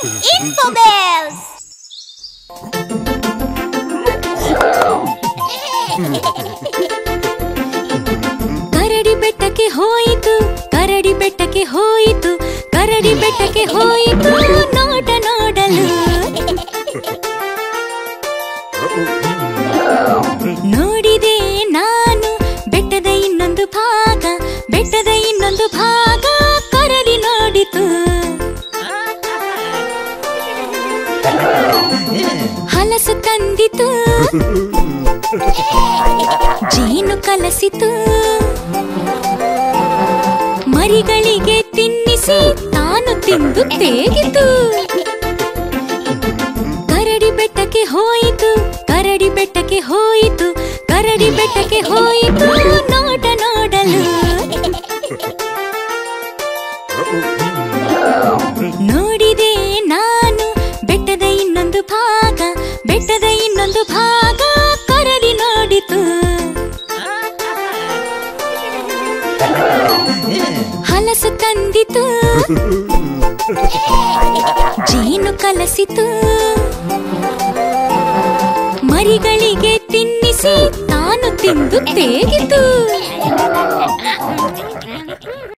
Infobells! ಕರಡಿ ಬೆಟ್ಟಕ್ಕೆ ಹೋಯಿತು, ಕರಡಿ ಬೆಟ್ಟಕ್ಕೆ ಹೋಯಿತು, ಕರಡಿ ಬೆಟ್ಟಕ್ಕೆ ಹೋಯಿತು ನೋಟ ನೋಡಲು. ನೋಡಿದೆ ನಾನು ಬೆಟ್ಟದ ಇನ್ನೊಂದು ಭಾಗ, ಬೆಟ್ಟದ ಇನ್ನೊಂದು ಭಾಗ ಕರಡಿ ನೋಡಿತು. ಹಲಸು ತಂದಿತು, ಜೇನು ಕಲಸಿತು, ಮರಿಗಳಿಗೆ ತಿನ್ನಿಸಿ ತಾನು ತಿಂದು ತೇಗಿತು. ಕರಡಿ ಬೆಟ್ಟಕ್ಕೆ ಹೋಯಿತು, ಕರಡಿ ಬೆಟ್ಟಕ್ಕೆ ಹೋಯಿತು, ಕರಡಿ ಬೆಟ್ಟಕ್ಕೆ ಹೋಯಿತು ನೋಟ ನೋಡಲು. ನೋಡಿದೆ ನಾನು ಬೆಟ್ಟದ ಇನ್ನೊಂದು ಭಾಗ, ಬೆಟ್ಟದ ಇನ್ನೊಂದು ಭಾಗ ಕರಡಿ ನೋಡಿತು. ಹಲಸು ತಂದಿತು, ಜೇನು ಕಲಸಿತು, ಮರಿಗಳಿಗೆ ತಿನ್ನಿಸಿ ತಾನು ತಿಂದು ತೇಗಿತು.